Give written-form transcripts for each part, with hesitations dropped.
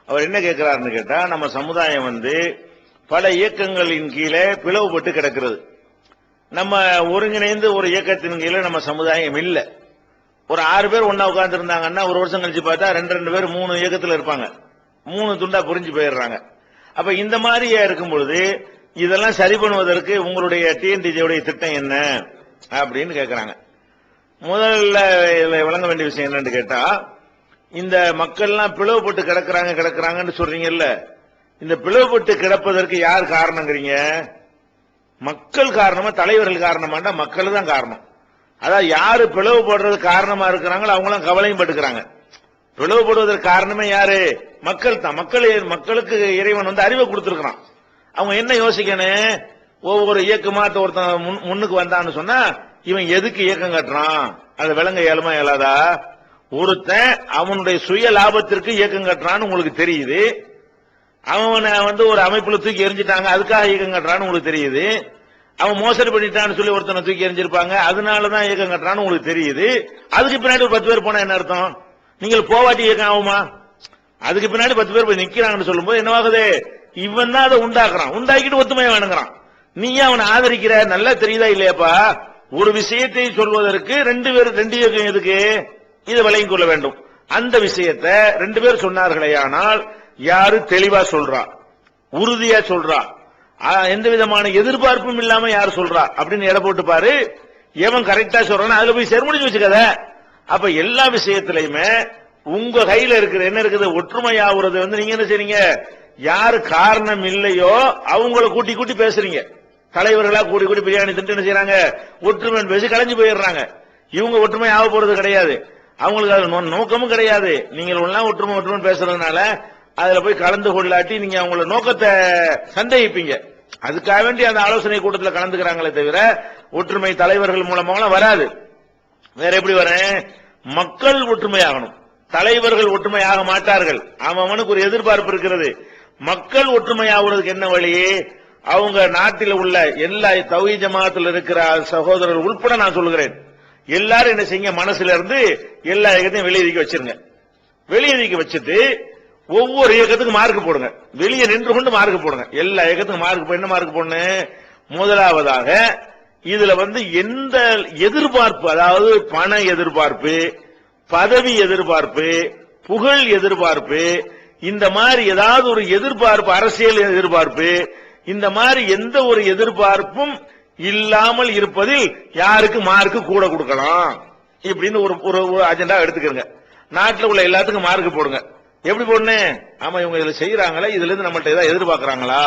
அவர் என்ன கேட்கிறாருன்னு கேட்டா, நம்ம சமுதாயம் பல இயக்கங்களின் கீழே பிளவுபட்டு கிடக்கிறது. நம்ம ஒருங்கிணைந்து ஒரு இயக்கத்தின் கீழே நம்ம சமுதாயம் இல்ல. ஒரு 6 பேர் ஒன்னா உட்கார்ந்து இருந்தாங்கன்னா ஒரு வருஷம் கழிச்சு பார்த்தா 2 பேர் 3 இயக்கத்தில் இருப்பாங்க, 3 துண்டா புரிஞ்சு போயிடுறாங்க. அப்ப இந்த மாதிரி இருக்கும் பொழுது இதெல்லாம் சரி பண்ணுவதற்கு உங்களுடைய டிஎன்டிஜியோடைய திட்டம் என்ன அப்படின்னு கேட்கிறாங்க. முதல்ல விளங்க வேண்டிய விஷயம் என்னன்னு கேட்டா, இந்த மக்கள்லாம் பிளவுபட்டு கிடக்குறாங்கன்னு சொல்றீங்கல்ல, இந்த பிளவுபட்டு கிடப்பதற்கு யார் காரணங்கிறீங்க? மக்கள் காரணமா தலைவர்கள் காரணமாண்டா மக்கள் தான் காரணம். அதாவது யாரு பிளவுபடுறது காரணமா இருக்கிறாங்களோ அவங்களும் கவலையும் பட்டுக்கிறாங்க. பிளவுபடுவதற்கு காரணமே யாரு? மக்கள் தான். மக்களுக்கு இறைவன் அறிவை கொடுத்திருக்கிறான். அவங்க என்ன யோசிக்கணும்? ஒவ்வொரு இயக்கமாட்ட ஒருத்தன் முன்னுக்கு வந்தான்னு சொன்னா இவன் எதுக்கு இயக்கம் கட்டுறான் அது விளங்க இயலுமா இயலாதா? ஒருத்தன் அவனுடைய சுய லாபத்திற்கு இயக்கம் கட்டுறான்னு உங்களுக்கு தெரியுது. அவனை ஒரு அமைப்புல தூக்கி எரிஞ்சிட்டாங்க, அதுக்காக இயக்கம் கட்டுறான்னு உங்களுக்கு தெரியுது. அவன் மோசடி பண்ணிட்டான்னு சொல்லி ஒருத்தனை தூக்கி எரிஞ்சிருப்பாங்க, அதனாலதான் இயக்கம் கட்டுறான்னு உங்களுக்கு தெரியுது. அதுக்கு பின்னாடி ஒரு 10 பேர் போனா என்ன அர்த்தம்? நீங்கள் போவாட்டி இயக்கம் ஆகுமா? அதுக்கு பின்னாடி 10 பேர் போய் நிக்கிறாங்கன்னு சொல்லும் போது என்னவாகுது? இவன் தான் அதை உண்டாக்குறான், உண்டாக்கிட்டு ஒத்துமையை வேணுங்கிறான். நீ அவனை ஆதரிக்கிற நல்லா தெரியுதா இல்லையாப்பா? ஒரு விஷயத்தை சொல்வதற்கு 2 இயக்கம் எதுக்கு? இதை விளங்கிக் கொள்ள வேண்டும். அந்த விஷயத்தை 2 பேர் சொன்னார்களே, ஆனால் யாரு தெளிவா சொல்றா, உறுதியா சொல்றா, எந்த விதமான எதிர்பார்ப்பும் இல்லாம யார் சொல்றா அப்படின்னு எடை போட்டு பாரு. எவன் கரெக்டா சொல்றான் அதுல போய் செருமுடிச்சு வச்சுக்கத. அப்ப எல்லா விஷயத்திலையுமே உங்க கையில இருக்கிற என்ன இருக்குது? ஒற்றுமையாகிறது நீங்க என்ன செய்றீங்க? யாரு காரணம் இல்லையோ அவங்கள கூட்டி கூட்டி பேசுறீங்க. தலைவர்களா கூட்டி பிரியாணி திட்டு என்ன செய்யறாங்க? ஒற்றுமை பேசி கலைஞ்சு போயிடுறாங்க. இவங்க ஒற்றுமை ஆக போறது கிடையாது, அவங்களுக்கு அது நோக்கமும் கிடையாது. நீங்கள் எல்லாம் ஒற்றுமை பேசுறதுனால அதுல போய் கலந்து கொள்ளாட்டி நீங்க அவங்கள நோக்கத்தை சந்தேகிப்பீங்க. அதுக்காக வேண்டி அந்த ஆலோசனை கூட்டத்தில் கலந்துக்கிறாங்களே தவிர ஒற்றுமை தலைவர்கள் மூலமாக வராது. வேற எப்படி வரேன்? மக்கள் ஒற்றுமையாகணும், தலைவர்கள் ஒற்றுமையாக மாட்டார்கள். அவனுக்கு ஒரு எதிர்பார்ப்பு இருக்கிறது. மக்கள் ஒற்றுமையாகிறதுக்கு என்ன வழி? அவங்க நாட்டில் உள்ள எல்லா தௌஹீத் ஜமாத்தில் இருக்கிற சகோதரர்கள் உட்பட நான் சொல்லுகிறேன், எல்லாரும் என்ன செய்யுங்க, மனசுல இருந்து எல்லா இயக்கத்தையும் வெளியேறிக்க வச்சிருங்க. வெளியேறிக்க வச்சுட்டு ஒவ்வொரு இயக்கத்துக்கு மார்க் போடுங்க. வெளியே நின்று கொண்டு மார்க் போடுங்க. எல்லா இயக்கத்துக்கும் மார்க். என்ன மார்க் போடணும்? முதலாவதாக இதுல எந்த எதிர்பார்ப்பு, அதாவது பண எதிர்பார்ப்பு, பதவி எதிர்பார்ப்பு, புகழ் எதிர்பார்ப்பு, இந்த மாதிரி ஏதாவது ஒரு எதிர்பார்ப்பு, அரசியல் எதிர்பார்ப்பு, இந்த மாதிரி எந்த ஒரு எதிர்பார்ப்பும் இல்லாமல் இருப்பதில் யாருக்கு மார்க் கூட கொடுக்கலாம் இப்படின்னு ஒரு அஜெண்டா எடுத்துக்கிறங்க. நாட்டில் உள்ள எல்லாத்துக்கும் மார்க் போடுங்க. எப்படி போடணும்? ஆமா, இவங்க இதுல செய்யறாங்களா, இதுல இருந்து நம்மள்ட்ட ஏதாவது எதிர்பார்க்கறாங்களா,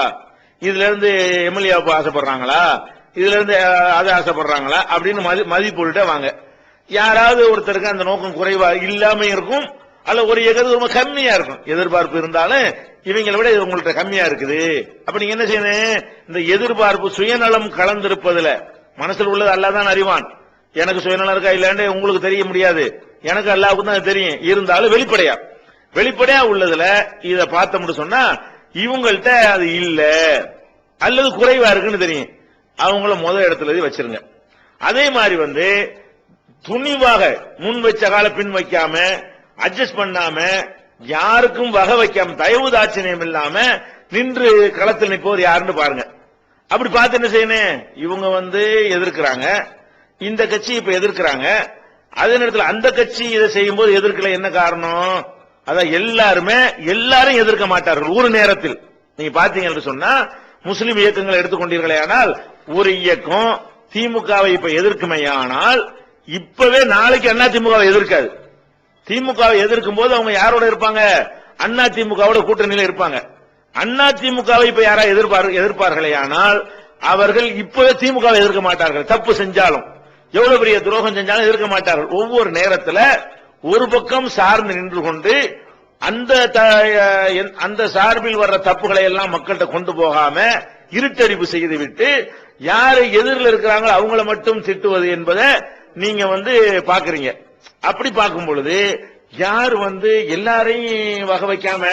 இதுல இருந்து எம்எல்ஏ ஆசைப்படுறாங்களா, இதுல இருந்து அதை ஆசைப்படுறாங்களா அப்படின்னு மதிப்போட்டு வாங்க. யாராவது ஒருத்தருக்கு அந்த நோக்கம் குறைவா இல்லாம இருக்கும், அல்ல ஒரு இயக்கத்துக்கு ரொம்ப கம்மியா இருக்கும். எதிர்பார்ப்பு இருந்தாலும் இவங்களை விட உங்கள்ட்ட கம்மியா இருக்குது. அப்ப நீங்க என்ன செய்யணும்? இந்த எதிர்பார்ப்பு சுயநலம் கலந்திருப்பதுல மனசில் உள்ளது அல்லாஹ் அறிவான். எனக்கு சுயநலம் இருக்கா இல்லன்னு உங்களுக்கு தெரிய முடியாது, எனக்கு அல்லாஹ்வுக்கு தான் தெரியும். இருந்தாலும் வெளிப்படையா உள்ளதுல இத பார்த்தோம்னு சொன்னா இவங்கள்ட்ட அது இல்ல அல்லது குறைவா இருக்குன்னு தெரியும். அவங்கள முதல் இடத்துல வச்சிருங்க. அதே மாதிரி துணிவாக முன் வச்ச கால பின் வைக்காம, அட்ஜஸ்ட் பண்ணாம, யாருக்கும் வகை வைக்காம, தயவு தாட்சியம் இல்லாம நின்று களத்தில் நிற்பவர் யாருன்னு பாருங்க. அப்படி பார்த்து என்ன செய்யணும்? இவங்க எதிர்க்கிறாங்க, இந்த கட்சி இப்ப எதிர்க்கிறாங்க, அதே நேரத்தில் அந்த கட்சி இதை செய்யும் போது எதிர்க்கல. என்ன காரணம்? அதான் எல்லாரும் எதிர்க்க மாட்டார்கள் ஒரு நேரத்தில். நீங்க பாத்தீங்கன்னு சொன்னா முஸ்லிம் இயக்கங்களை எடுத்துக்கொண்டீர்களே, ஆனால் ஒரு இயக்கம் திமுகவை இப்ப எதிர்க்குமையானால் இப்பவே நாளைக்கு அண்ணா திமுகவை எதிர்க்காது. திமுகவை எதிர்க்கும் போது அவங்க யாரோட இருப்பாங்க? அண்ணா திமுகவோட கூட்டணியில இருப்பாங்க. அண்ணா திமுகவை இப்ப யாரா எதிர்ப்பார்களே, ஆனால் அவர்கள் இப்பவே திமுகவை எதிர்க்க மாட்டார்கள். தப்பு செஞ்சாலும், எவ்வளவு பெரிய துரோகம் செஞ்சாலும் எதிர்க்க மாட்டார்கள். ஒவ்வொரு நேரத்தில் ஒரு பக்கம் சார்ந்து நின்று கொண்டு அந்த சார்பில் வர்ற தப்புகளை எல்லாம் மக்கள்கிட்ட கொண்டு போகாம இருட்டறிவு செய்துவிட்டு யாரு எதிரில் இருக்கிறாங்களோ அவங்கள மட்டும் திட்டுவது என்பதை நீங்க பாக்குறீங்க. அப்படி பார்க்கும் பொழுது யார் எல்லாரையும் வகை வைக்காம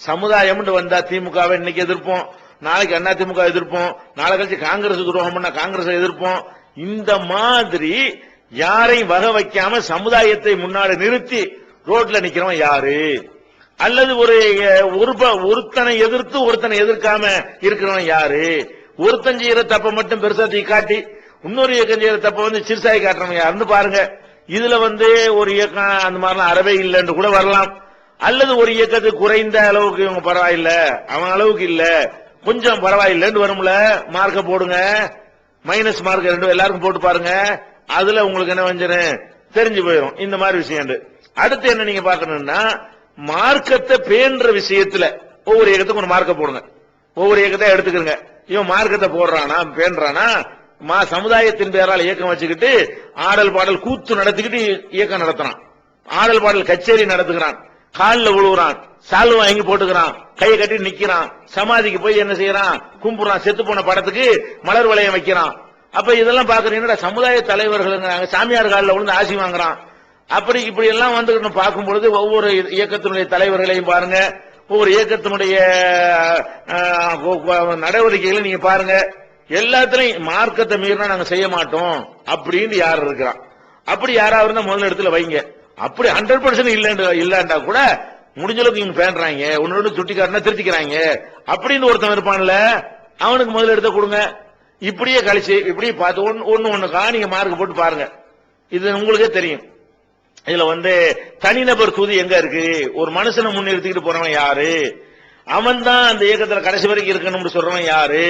சமுதாயம் வந்தா திமுகவை இன்னைக்கு எதிர்ப்போம், நாளைக்கு அண்ணா திமுக எதிர்ப்போம், நாளை கழிச்சு காங்கிரஸ் துரோகம் பண்ணா காங்கிரஸ் எதிர்ப்போம். இந்த மாதிரி யாரையும் வகை வைக்காம சமுதாயத்தை முன்னாடி நிறுத்தி ரோட்ல நிக்கிறவன் யாரு? அல்லது ஒருத்தனை எதிர்த்து ஒருத்தனை எதிர்க்காம இருக்கிறவன் யாரு? ஒருத்தன் செய்யற தப்ப மட்டும் பெருசா தீ காட்டி இன்னொரு இயக்கம் செய்யற தப்ப சிறுசாய் காட்டுறவன் யாருன்னு பாருங்க. இதுல ஒரு இயக்கம் அந்த மாதிரிலாம் அறவே இல்லைன்னு கூட வரலாம். அல்லது ஒரு இயக்கத்துக்கு குறைந்த அளவுக்கு இவங்க பரவாயில்ல, அவன் அளவுக்கு இல்ல, கொஞ்சம் பரவாயில்லைன்னு வரும்ல, மார்க்க போடுங்க, மைனஸ் மார்க் ரெண்டு எல்லாருக்கும் போட்டு பாருங்க. அதுல உங்களுக்கு என்ன வஞ்சன தெரிஞ்சு போயிடும் இந்த மாதிரி விஷயம். அடுத்து என்ன நீங்க பாக்கணும்னா, மார்க்கத்தை பேன்ற விஷயத்துல ஒவ்வொரு இயக்கத்துக்கும் ஒரு மார்க்க போடுங்க. ஒவ்வொரு இயக்கத்தை எடுத்துக்கிறங்க. இவன் மார்க்கத்தை போடுறானா பேன்றானா, சமுதாயத்தின் பேரால் இயக்கம் வச்சுக்கிட்டு ஆடல் பாடல் கூத்து நடத்திக்கிட்டு இயக்கம் நடத்துறான், ஆடல் பாடல் கச்சேரி நடத்துகிறான், காலில் விழுவுறான், சால்வா வாங்கி போட்டுக்கிறான், கையை கட்டி நிக்கிறான், சமாதிக்கு போய் என்ன செய்யறான், கும்புறான், செத்து போன படத்துக்கு மலர் வளையம் வைக்கிறான். அப்ப இதெல்லாம் பாக்குறீங்கன்னா சமுதாய தலைவர்கள் சாமியார் காலில் விழுந்து ஆசி வாங்குறான். அப்படி இப்படி எல்லாம் பார்க்கும் பொழுது ஒவ்வொரு இயக்கத்தினுடைய தலைவர்களையும் பாருங்க, ஒவ்வொரு இயக்கத்தினுடைய நடவடிக்கைகளை நீங்க பாருங்க. எல்லாத்திலையும் மார்க்கத்தை மீறினா நாங்க செய்ய மாட்டோம் அப்படின்னு யார் இருக்கிறான்? அப்படி யாராவது முதல் இடத்துல வைங்க. அப்படி 100% இல்லண்டா கூட முடிஞ்ச அளவுக்கு இவங்க பேண்றாங்க, ஒன்னு சுட்டி காட்டினா திருத்திக்கிறாங்க அப்படின்னு ஒருத்தன் இருப்பான்ல, அவனுக்கு முதல் இடத்த கொடுங்க. இப்படியே கழிச்சு இப்படியே பார்த்து ஒண்ணுக்கா நீங்க மார்க் போட்டு பாருங்க. இது உங்களுக்கே தெரியும். இதுல தனிநபர் தூதி எங்க இருக்கு? ஒரு மனுஷனை முன்னிறுத்திக்கிட்டு போறவன் யாரு? அவன் தான் அந்த இயக்கத்துல கடைசி வரைக்கும் இருக்கணும்னு சொல்றவன் யாரு?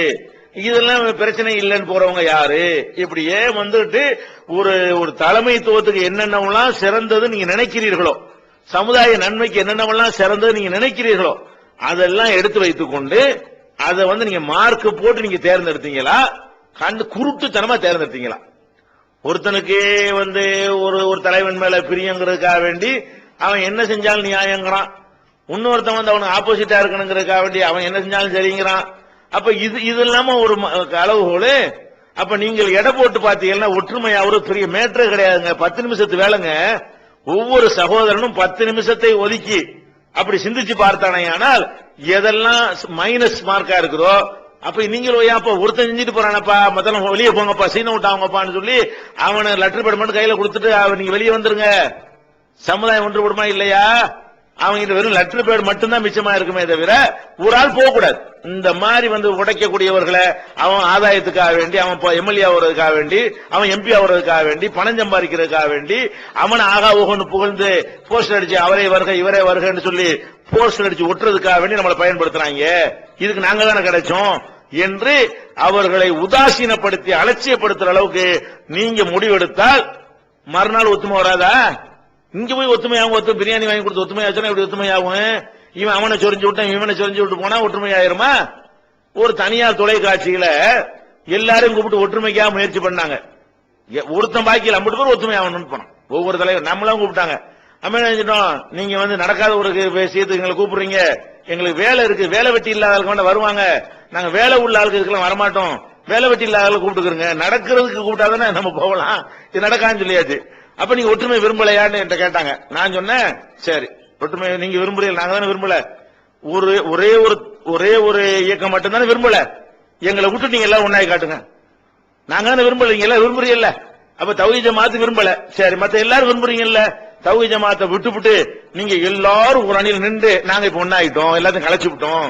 இதெல்லாம் பிரச்சனை இல்லைன்னு போறவங்க யாரு? இப்படியே ஒரு தலைமைத்துவத்துக்கு என்னென்னவெல்லாம் சிறந்தது நீங்க நினைக்கிறீர்களோ, சமுதாய நன்மைக்கு என்னென்னவெல்லாம் சிறந்தது நீங்க நினைக்கிறீர்களோ, அதெல்லாம் எடுத்து வைத்துக் கொண்டு அதை நீங்க மார்க் போட்டு நீங்க தேர்ந்தெடுத்தீங்களா, கண்டு குருட்டுத்தனமா தேர்ந்தெடுத்தீங்களா? ஒருத்தனுக்கு ஒரு தலைவன் மேல பிரியங்கிறதுக்காக வேண்டி அவன் என்ன செஞ்சாலும் நியாயங்கிறான், இன்னொருத்தன் அவனுக்கு ஆப்போசிட்டா இருக்கணுங்கிறதுக்காக வேண்டி அவன் என்ன செஞ்சாலும் சரிங்கிறான். அப்ப இது இல்லாம ஒரு அளவுகோல். அப்ப நீங்கள் எடை போட்டு பாத்தீங்கன்னா ஒற்றுமை ஒரு பெரிய மேட்டரே கிடையாதுங்க. 10 நிமிஷத்து வேலைங்க. ஒவ்வொரு சகோதரனும் 10 நிமிஷத்தை ஒதுக்கி அப்படி சிந்திச்சு பார்த்தானே, ஆனால் எதெல்லாம் மைனஸ் மார்க்கா இருக்குதோ, அப்ப நீங்களும் அப்ப ஒருத்தன் செஞ்சுட்டு போறானப்பா, மத்தெல்லாம் வெளியே போங்கப்பா, சீன விட்டாங்கப்பான்னு சொல்லி அவனை லெட்டர் பேட் மட்டும் கையில கொடுத்துட்டு நீங்க வெளியே வந்துருங்க. சமுதாயம் ஒன்றுபடுமா இல்லையா? அவங்க வெறும் லெட்டர் பேட் மட்டும்தான் மிச்சமா இருக்குமே தவிர ஒரு ஆள் போக கூடாது. இந்த மாதிரி உடைக்கக்கூடியவர்களை அவன் ஆதாயத்துக்காக வேண்டி, அவன் எம்எல்ஏ ஆகுறதுக்காக வேண்டி, அவன் எம்பி ஆகுறதுக்காக வேண்டி, பணம் சம்பாதிக்கிறதுக்காக வேண்டி அவனை ஆகா ஓகன்னு புகழ்ந்து போஸ்டர் அடிச்சு அவரே வருக இவரே வருகன்னு சொல்லி போஸ்டர் அடிச்சு ஒட்டுறதுக்காக வேண்டி நம்மளை பயன்படுத்துறாங்க. இதுக்கு நாங்க தானே கிடைச்சோம் என்று அவர்களை உதாசீனப்படுத்தி அலட்சியப்படுத்துற அளவுக்கு நீங்க முடிவெடுத்தால் மறுநாள் ஒத்துமை வராதா? இங்க போய் ஒத்துமையாகும். பிரியாணி வாங்கி கொடுத்து ஒத்துமையாச்சுன்னா எப்படி ஒத்துமையாகும்? இவன் அவனை சொரிஞ்சு விட்டான், இவனை சொரிஞ்சு விட்டு போனா ஒற்றுமை ஆயிருமா? ஒரு தனியார் தொலைக்காட்சியில எல்லாரும் கூப்பிட்டு ஒற்றுமைக்காக முயற்சி பண்ணாங்க. ஒருத்தன் பாக்கியில் 50 பேர் ஒற்றுமை ஆகணும்னு போனோம். ஒவ்வொரு தலைவர் நம்மளாம் கூப்பிட்டாங்க. நம்ம என்ன செஞ்சிட்டோம், நீங்க நடக்காத ஒரு விஷயத்துக்கு எங்களை கூப்பிடுறீங்க, எங்களுக்கு வேலை இருக்கு, வேலை வெட்டி இல்லாத ஆளுக்கு வருவாங்க, நாங்க வேலை உள்ள ஆளுக்கு இதுக்கெல்லாம் வரமாட்டோம், வேலை வெட்டி இல்லாத ஆளுக்கு கூப்பிட்டுக்கிறோங்க, நடக்கிறதுக்கு கூப்பிட்டாதானே நம்ம போகலாம், இது நடக்கான்னு சொல்லியாச்சு. அப்ப நீங்க ஒற்றுமை விரும்பலையான்னு என்கிட்ட கேட்டாங்க. நான் சொன்னேன், சரி ஒற்றுமை நீங்க விரும்புறீங்க, நாங்க தானே விரும்பல, ஒரே ஒரு இயக்கம் மட்டும் தானே விரும்பல, எங்களை விட்டு நீங்க எல்லாம் ஒன்னாய் காட்டுங்க. நாங்க தானே விரும்பல, நீங்க எல்லாம் விரும்புறீங்கல்ல, அப்ப தௌஹீத் ஜமாத் விரும்பல, சரி மத்த எல்லாரும் விரும்புறீங்கல்ல, தௌஹீத் ஜமாத்தை விட்டுவிட்டு நீங்க எல்லாரும் ஒரு அணியில் நின்று நாங்க இப்ப ஒன்னாயிட்டோம், எல்லாத்தையும் கலைச்சு விட்டோம்,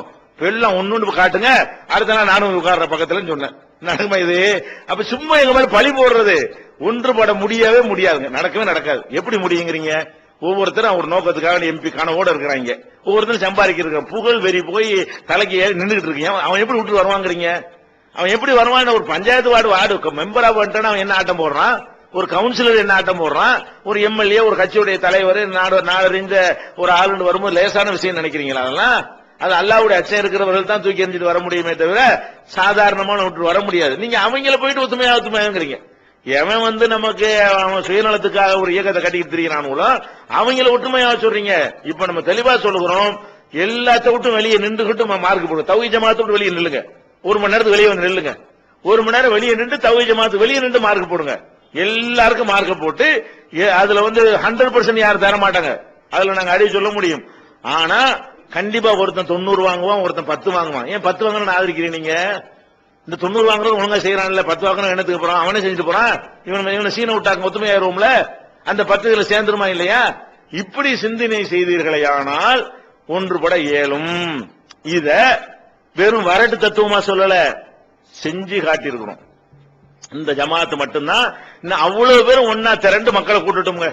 எல்லாம் ஒன்னு காட்டுங்க, அடுத்த நாள் நானும் உட்கார்ற பக்கத்துல சொன்னேன். நடக்குமா இது? அப்ப சும்மா எங்க மேல பழி போடுறது ஒன்றுபட முடியவே முடியாதுங்க, நடக்கவே நடக்காது. எப்படி முடியுங்கிறீங்க? ஒவ்வொருத்தரும் ஒரு நோக்கத்துக்காக எம்பி கனவோட இருக்கிறாங்க, ஒவ்வொருத்தரும் சம்பாதிக்கிற புகழ் வெறி போய் தலைக்கு ஏறி நின்றுட்டு இருக்கீங்க. அவன் எப்படி விட்டு வருவாங்கிறீங்க? அவன் எப்படி வருவான்? ஒரு பஞ்சாயத்து வார்டு மெம்பரா வந்துட்டான், அவன் என்ன ஆட்டம் போடுறான், ஒரு கவுன்சிலர் என்ன ஆட்டம் போடுறான், ஒரு எம்எல்ஏ ஒரு கட்சியுடைய தலைவர் நாடறிந்த ஒரு ஆளுன்னு வரும்போது லேசான விஷயம் நினைக்கிறீங்களா? அதெல்லாம் அது அல்லாஹ்வுடைய அச்சம் இருக்கிறவர்கள் தான் தூக்கி எறிஞ்சிட்டு வர முடியுமே தவிர சாதாரணமான விட்டு வர முடியாது. நீங்க அவங்கள போயிட்டு ஒத்துமையாங்கிறீங்க. எவன் நமக்கு அவன் சுயநலத்துக்காக ஒரு இயக்கத்தை கட்டிக்கிட்டு திரிகிறானோ அவங்கள ஒற்றுமையா சொல்றீங்க. இப்ப நம்ம தெளிவா சொல்லுகிறோம், எல்லாத்த விட்டு வெளியே நின்றுகிட்டு மார்க் போடுங்க. தௌஹீத் ஜமாத்தை விட்டு வெளியே நில்லுங்க, 1 மணி நேரத்துக்கு வெளியே வந்து நில்லுங்க, 1 மணி நேரம் வெளியே நின்று தௌஹீத் ஜமாத்து வெளியே நின்று மார்க் போடுங்க. எல்லாருக்கும் மார்க் போட்டு அதுல 100% யாரும் தர மாட்டாங்க, அதுல நாங்க அடி சொல்ல முடியும். ஆனா கண்டிப்பா ஒருத்தன் 90 வாங்குவான், ஒருத்தன் 10 வாங்குவான். ஏன் 10 வாங்கணும்னு ஆதரிக்கிறீங்க நீங்க? இந்த 90 வாங்குறது ஒழுங்கா செய்யறான்ல, 10 வாங்கணும் என்னத்துக்கு போறான்? அவனே செஞ்சுட்டு போறான். இவனை சீன விட்டாங்க ஒத்துமையாயிருவோம்ல, அந்த 10 சேர்ந்துருமா இல்லையா? இப்படி சிந்தனை செய்தீர்களே ஆனால் ஒன்றுபட இயலும். இத வெறும் வரட்டு தத்துவமா சொல்லல, செஞ்சு காட்டியிருக்கிறோம். இந்த ஜமாத்து மட்டும்தான் அவ்வளவு பேரும் ஒன்னா திரண்டு மக்களை கூட்டட்டும்ங்க.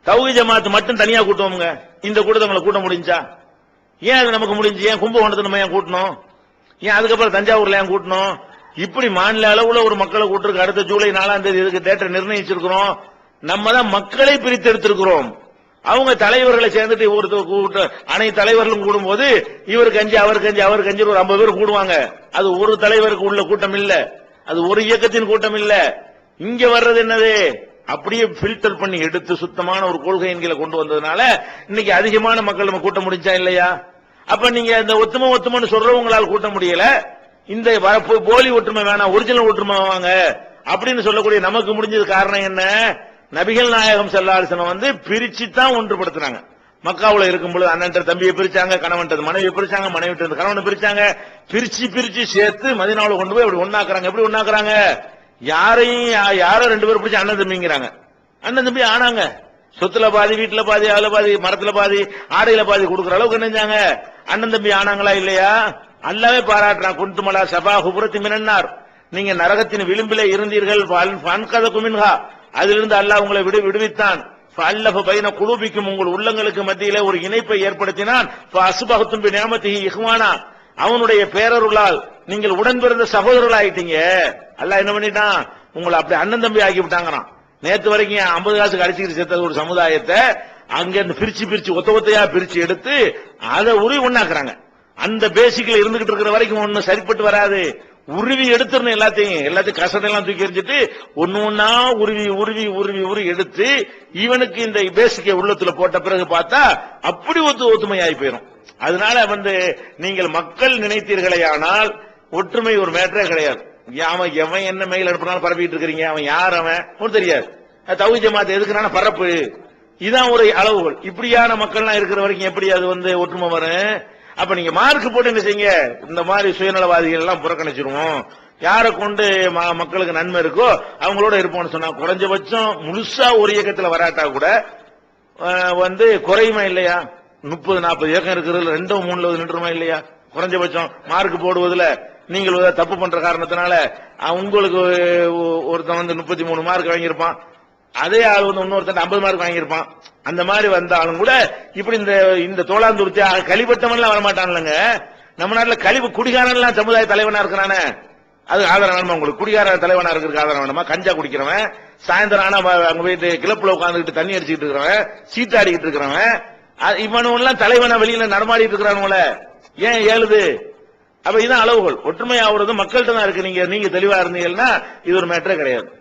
தௌஹீத் ஜமாத்து மட்டும் தனியா கூட்டுவோம்ங்க. இந்த கூட்டத்தை கூட்ட முடிஞ்சா? ஏன் அது நமக்கு முடிஞ்சு? ஏன் கும்பகோணத்தை நம்ம ஏன் கூட்டணும்? ஏன் அதுக்கப்புறம் தஞ்சாவூர்ல ஏன் கூட்டணும்? இப்படி மாநில அளவுல ஒரு மக்களை கூட்டிருக்கு. அடுத்த ஜூலை 4ஆம் தேதி இதுக்கு டேட்டை நிர்ணயிச்சிருக்கிறோம். நம்ம தான் மக்களை பிரித்தெடுத்திருக்கிறோம். அவங்க தலைவர்களை சேர்ந்துட்டு ஒரு அனைத்து தலைவர்களும் கூடும்போது இவருக்கு அஞ்சு அவருக்கு அஞ்சு அவருக்கு அஞ்சு ஒரு 50 பேர் கூடுவாங்க. அது ஒரு தலைவருக்கு உள்ள கூட்டம் இல்ல, அது ஒரு இயக்கத்தின் கூட்டம் இல்ல. இங்க வர்றது என்னது? அப்படியே பில்டர் பண்ணி எடுத்து சுத்தமான ஒரு கொள்கை என்கிற கொண்டு வந்ததுனால இன்னைக்கு அதிகமான மக்கள் நம்ம கூட்ட முடிஞ்சா இல்லையா? அப்ப நீங்க இந்த ஒத்துமை சொல்றவங்களால் கூட்ட முடியல. இந்த போலி ஒற்றுமை வேணாம், ஒரிஜினல் ஒற்றுமை வாங்க அப்படின்னு சொல்லக்கூடிய நமக்கு முடிஞ்சது காரணம் என்ன? நபிகள் நாயகம் ஸல்லல்லாஹு அலைஹி வஸல்லம் பிரிச்சு தான் ஒன்றுபடுத்தினாங்க. மக்காவுல இருக்கும்போது அண்ணன் தம்பியை பிரிச்சாங்க, கணவன் மனைவியை பிரிச்சாங்க, மனைவி கணவனை பிரிச்சாங்க. பிரிச்சு சேர்த்து மதீனாவுல கொண்டு போய் அப்படி ஒண்ணாக்குறாங்க. எப்படி ஒண்ணாக்குறாங்க? யாரோ 2 பேர் பிடிச்சி அண்ணன் தம்பிங்கிறாங்க. அண்ணன் தம்பி ஆனாங்க. சொத்துல பாதி, வீட்டுல பாதி, அதுல பாதி, மரத்துல பாதி, ஆடையில பாதி கொடுக்குற அளவுக்கு நினைஞ்சாங்க. அண்ணன் தம்பி ஆனாங்களா இல்லையா? அல்லாவே பாராட்டுறான். குன்துமலா சபா ஹுபுரத்தி மினன்னார், நீங்க நரகத்தின் விளிம்பிலே இருந்தீர்கள். அதிலிருந்து அல்லாஹ் உங்களை விடுவித்தான். ஃபஅல்லஃப பைன குலூபிக்கும், உங்கள் உள்ளங்களுக்கு மத்தியிலே ஒரு இணைப்பை ஏற்படுத்தினான். ஃபஅஸ்பஹதும் பிநிஅமதிஹி இஹ்வானா, அவனுடைய பேரருளால் நீங்கள் உடன் பிறந்த சகோதரர்கள் ஆயிட்டீங்க. அல்லாஹ் என்ன பண்ணிட்டான்? உங்களை அப்படி அண்ணன் தம்பி ஆக்கி விட்டாங்கறான். நேத்து வரைக்கும் 50 காசு கடிச்சிட்டு சேர்த்த ஒரு சமுதாயத்தை அங்க இருந்து பிரிச்சு ஒத்தையா பிரிச்சு எடுத்து அதை உருவி ஒண்ணாக்குறாங்க. அந்த பேசிக்ல இருந்துகிட்டு இருக்கிற வரைக்கும் ஒண்ணு சரிப்பட்டு வராது. உருவி எடுத்துடணும் எல்லாத்தையும் கசடெல்லாம் தூக்கி எறிஞ்சிட்டு ஒன்னா உருவி எடுத்து இவனுக்கு இந்த பேசிக்க உள்ளத்துல போட்ட பிறகு பார்த்தா அப்படி ஒத்துமையாகி போயிடும். அதனால நீங்கள் மக்கள் நினைத்தீர்களே, ஆனால் ஒற்றுமை ஒரு மேட்டரே கிடையாது. எவன் என்ன மெயில் அனுப்பினாலும் பரப்பிட்டு இருக்கிறீங்க, அவன் யார் அவன் தெரியாது. தௌஹீத் ஜமாத் எதுக்குறான பரப்பு, இதான் ஒரு அளவுகள். இப்படியான மக்கள்லாம் இருக்கிற வரைக்கும் எப்படி அது ஒற்றுமை வரும்? அப்ப நீங்க மார்க் போட்டு என்ன செய்யுங்க, இந்த மாதிரி சுயநலவாதிகள் எல்லாம் புறக்கணிச்சிருவோம். யாரை கொண்டு மக்களுக்கு நன்மை இருக்கோ அவங்களோட இருப்போம்னு சொன்னா குறைஞ்சபட்சம் முழுசா ஒரு இயக்கத்துல வராட்டா கூட குறையுமா இல்லையா? 30-40 இயக்கம் இருக்கிறது 2-3 நின்றுமா இல்லையா? குறைஞ்சபட்சம் மார்க் போடுவதில் நீங்கள் தப்பு பண்ற காரணத்தினால உங்களுக்கு ஒருத்தன் 33 மார்க் வாங்கியிருப்பான், அதே ஆள் இன்னொருத்தன் 50 மார்க் வாங்கியிருப்பான். அந்த மாதிரி வந்தாலும் கூட இப்படி இந்த தோளாந்துருத்தி கழிப்பட்டவன் எல்லாம் வரமாட்டான்லங்க. நம்ம நாட்டில் கழிவு குடிகாரன் சமுதாய தலைவனா இருக்கிறானே, அது ஆதரவு வேணுமா உங்களுக்கு? குடிகார தலைவனா இருக்கிறதுக்கு ஆதரவு வேணுமா? கஞ்சா குடிக்கிறவன், சாயந்தரம் ஆனா அங்க போயிட்டு கிளப்புல உட்காந்துக்கிட்டு தண்ணி அடிச்சுட்டு இருக்கிறவன், சீட்டாடிக்கிட்டு இருக்கிறவன், இவனெல்லாம் தலைவனா வெளியில நடமாடிட்டு இருக்கிறானுல, ஏன் ஏழுது? அப்ப இதுதான் அளவுகள். ஒற்றுமை ஆகுறது மக்கள்கிட்ட தான் இருக்கு. நீங்க தெளிவா இருந்தீங்கன்னா இது ஒரு மேட்டரே கிடையாது.